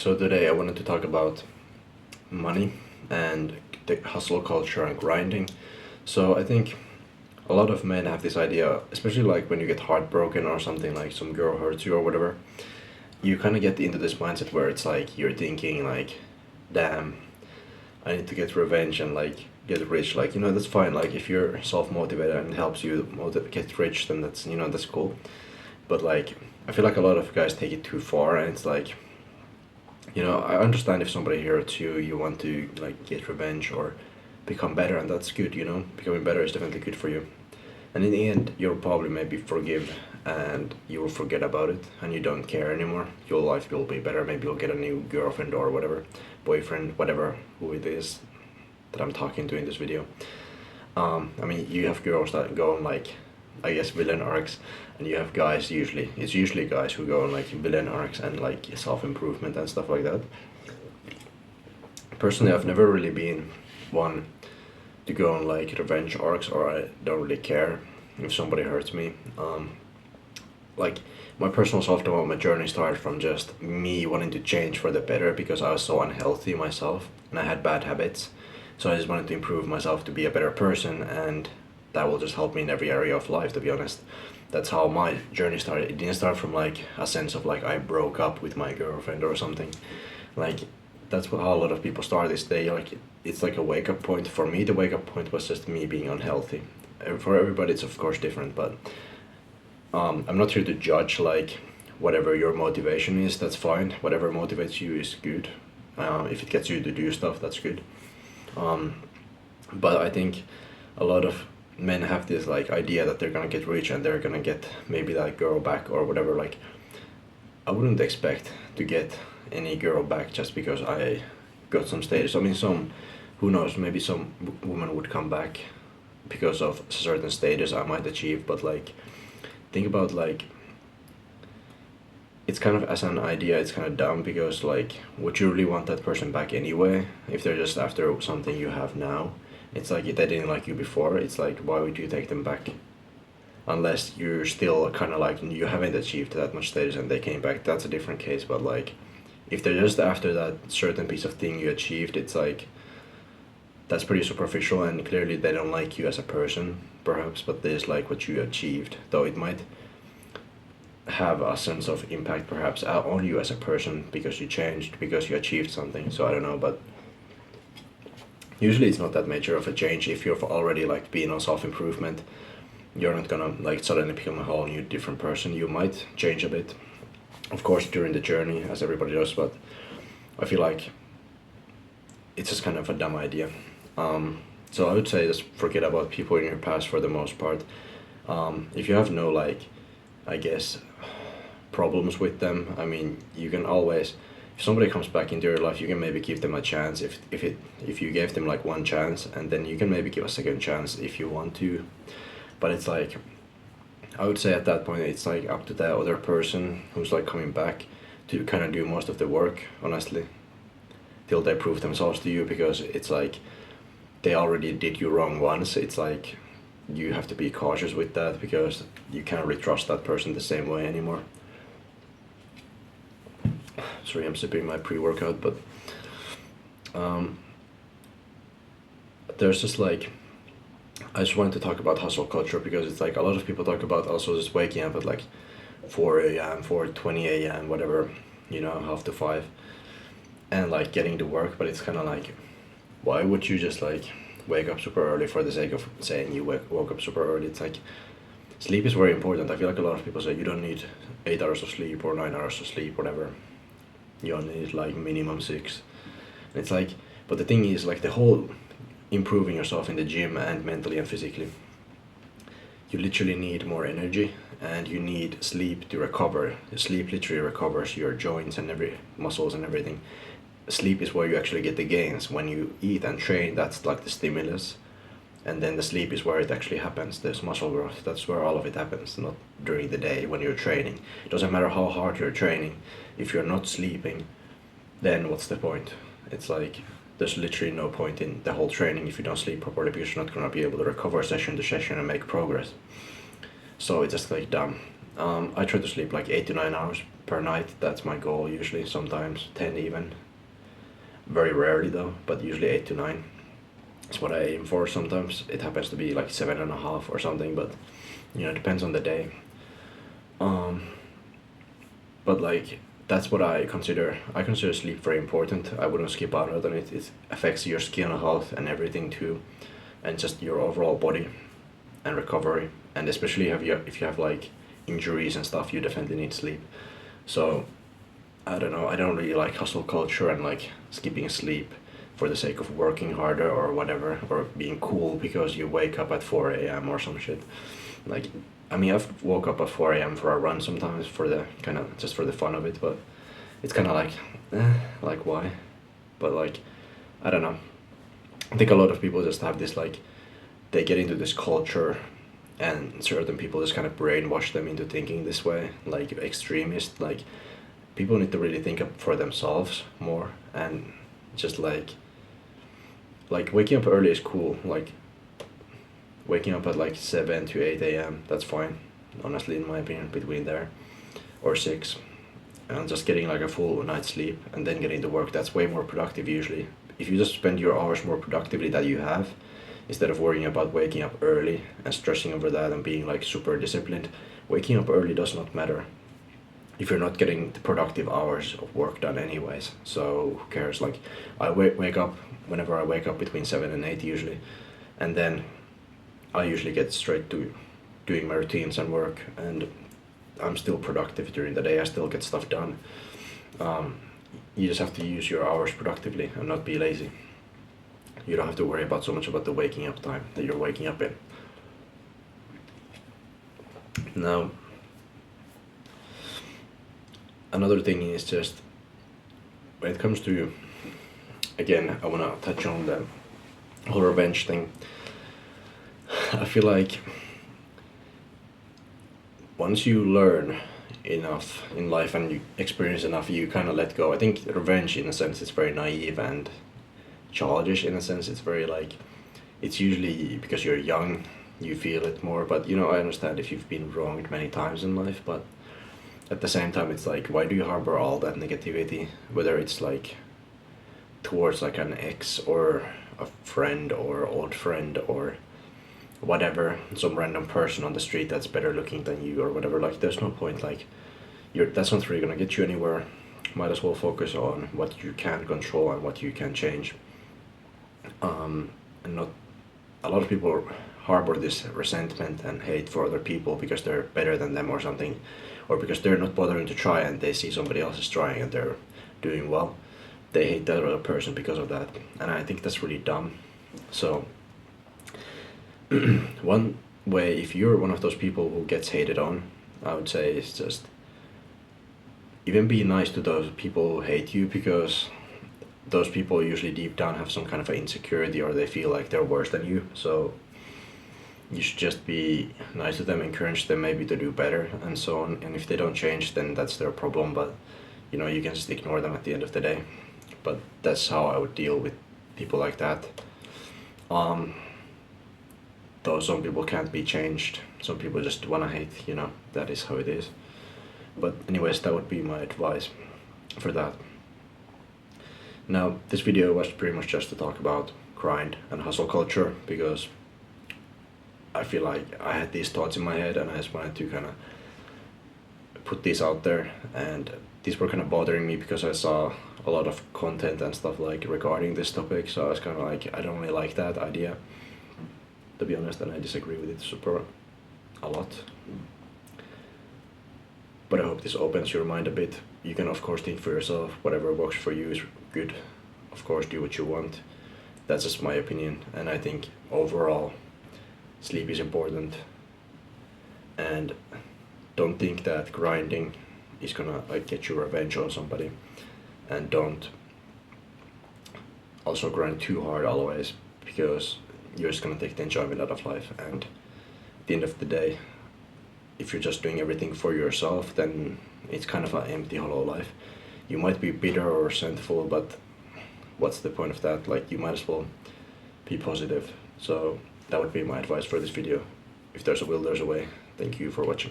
So today I wanted to talk about money and the hustle culture and grinding. So I think a lot of men have this idea, especially like when you get heartbroken or something, like some girl hurts you or whatever, you kind of get into this mindset where it's like you're thinking like, damn, I need to get revenge and like get rich. Like, that's fine. Like if you're self-motivated and it helps you get rich, then that's cool. But like, I feel like a lot of guys take it too far, and it's like, I understand if somebody hurts you, you want to like get revenge or become better, and that's good. Becoming better is definitely good for you. And in the end, you'll probably maybe forgive and you will forget about it and you don't care anymore. Your life will be better. Maybe you'll get a new girlfriend or whatever, boyfriend, whatever, who it is that I'm talking to in this video. I mean, you have girls that go on like, I guess, villain arcs, and you have guys, it's usually guys who go on like villain arcs and like self-improvement and stuff like that. Personally, I've never really been one to go on like revenge arcs, or I don't really care if somebody hurts me. Like my personal self-development journey started from just me wanting to change for the better because I was so unhealthy myself and I had bad habits. So I just wanted to improve myself to be a better person, and that will just help me in every area of life, to be honest. That's how my journey started. It didn't start from like a sense of like I broke up with my girlfriend or something. Like that's how a lot of people start this day. Like it's like a wake up point. For me, the wake up point was just me being unhealthy. For everybody, it's of course different, but I'm not here to judge like whatever your motivation is. That's fine. Whatever motivates you is good. If it gets you to do stuff, that's good. But I think a lot of men have this like idea that they're gonna get rich and they're gonna get maybe that girl back or whatever. Like I wouldn't expect to get any girl back just because I got some status. I mean, who knows, maybe some woman would come back because of certain status I might achieve, but like think about like it's kind of, as an idea, it's kind of dumb because like would you really want that person back anyway if they're just after something you have now? It's like if they didn't like you before, it's like why would you take them back? Unless you're still kind of like you haven't achieved that much status and they came back, that's a different case. But like if they're just after that certain piece of thing you achieved, it's like that's pretty superficial, and clearly they don't like you as a person perhaps, but they just like what you achieved, though it might have a sense of impact perhaps on you as a person because you changed, because you achieved something. So I don't know, but usually it's not that major of a change. If you're already like being on self-improvement, you're not gonna like suddenly become a whole new different person. You might change a bit, of course, during the journey, as everybody does, but I feel like it's just kind of a dumb idea. So I would say just forget about people in your past for the most part. If you have no like, I guess, problems with them, I mean, you can always, if somebody comes back into your life, you can maybe give them a chance if you gave them like one chance, and then you can maybe give a second chance if you want to. But it's like, I would say at that point it's like up to the other person who's like coming back to kind of do most of the work, honestly, till they prove themselves to you, because it's like they already did you wrong once. It's like you have to be cautious with that because you can't really trust that person the same way anymore. Sorry, I'm sipping my pre-workout, but there's just like, I just wanted to talk about hustle culture because it's like a lot of people talk about also just waking up at like 4 a.m., 4:20 a.m., whatever, half to 5, and like getting to work. But it's kind of like, why would you just like wake up super early for the sake of saying you woke up super early? It's like sleep is very important. I feel like a lot of people say you don't need 8 hours of sleep or 9 hours of sleep, whatever. You only need like minimum 6. And it's like, but the thing is like the whole improving yourself in the gym and mentally and physically, you literally need more energy and you need sleep to recover. Sleep literally recovers your joints and every muscles and everything. Sleep is where you actually get the gains. When you eat and train, that's like the stimulus, and then the sleep is where it actually happens. There's muscle growth, that's where all of it happens, not during the day when you're training. It doesn't matter how hard you're training, if you're not sleeping, then what's the point? It's like there's literally no point in the whole training if you don't sleep properly, because you're not going to be able to recover session to session and make progress. So it's just like dumb. I try to sleep like 8 to 9 hours per night. That's my goal usually. Sometimes 10 even. Very rarely though, but usually 8 to 9. It's what I aim for. Sometimes it happens to be like 7.5 or something, but it depends on the day. Um, but like that's what I consider. I consider sleep very important. I wouldn't skip out on it. It affects your skin health and everything too, and just your overall body and recovery. And especially if you have like injuries and stuff, you definitely need sleep. So I don't know. I don't really like hustle culture and like skipping sleep for the sake of working harder or whatever, or being cool because you wake up at 4 a.m. or some shit. Like, I mean, I've woke up at 4 a.m. for a run sometimes for the kind of just for the fun of it, but it's kind of like why? But like, I don't know. I think a lot of people just have this like, they get into this culture, and certain people just kind of brainwash them into thinking this way, like extremist. Like, people need to really think up for themselves more, and just like waking up early is cool. Like waking up at like 7 to 8 a.m. That's fine, honestly, in my opinion, between there or 6, and just getting like a full night's sleep and then getting to work. That's way more productive usually. If you just spend your hours more productively that you have, instead of worrying about waking up early and stressing over that and being like super disciplined, waking up early does not matter if you're not getting the productive hours of work done anyways. So who cares? Like, I wake up whenever I wake up between 7 and 8 usually, and then I usually get straight to doing my routines and work, and I'm still productive during the day. I still get stuff done. You just have to use your hours productively and not be lazy. You don't have to worry about so much about the waking up time that you're waking up in. Now, another thing is just when it comes to, again, I want to touch on the whole revenge thing. I feel like once you learn enough in life and you experience enough, you kind of let go. I think revenge, in a sense, is very naive and childish. In a sense, it's very like, it's usually because you're young, you feel it more. But I understand if you've been wronged many times in life, but at the same time, it's like, why do you harbor all that negativity? Whether it's like towards like an ex or a friend or old friend or whatever, some random person on the street that's better looking than you or whatever. Like, there's no point. Like, that's not really gonna get you anywhere. Might as well focus on what you can control and what you can change. And not, a lot of people harbor this resentment and hate for other people because they're better than them or something, or because they're not bothering to try and they see somebody else is trying and they're doing well. They hate that other person because of that, and I think that's really dumb. So one way, if you're one of those people who gets hated on, I would say is just even be nice to those people who hate you, because those people usually deep down have some kind of an insecurity, or they feel like they're worse than you. So you should just be nice to them, encourage them maybe to do better and so on. And if they don't change, then that's their problem. But you can just ignore them at the end of the day. But that's how I would deal with people like that. Though some people can't be changed. Some people just wanna hate. That is how it is. But anyways, that would be my advice for that. Now, this video was pretty much just to talk about grind and hustle culture, because I feel like I had these thoughts in my head and I just wanted to kind of put these out there, and these were kind of bothering me because I saw a lot of content and stuff like regarding this topic, so I was kind of like, I don't really like that idea, to be honest, and I disagree with it super a lot. But I hope this opens your mind a bit. You can of course think for yourself, whatever works for you is good. Of course, do what you want. That's just my opinion, and I think overall sleep is important. And don't think that grinding is gonna like get you revenge on somebody, and don't also grind too hard always, because you're just gonna take the enjoyment out of life. And at the end of the day, if you're just doing everything for yourself, then it's kind of an empty, hollow life. You might be bitter or resentful, but what's the point of that? Like, you might as well be positive. So that would be my advice for this video. If there's a will, there's a way. Thank you for watching.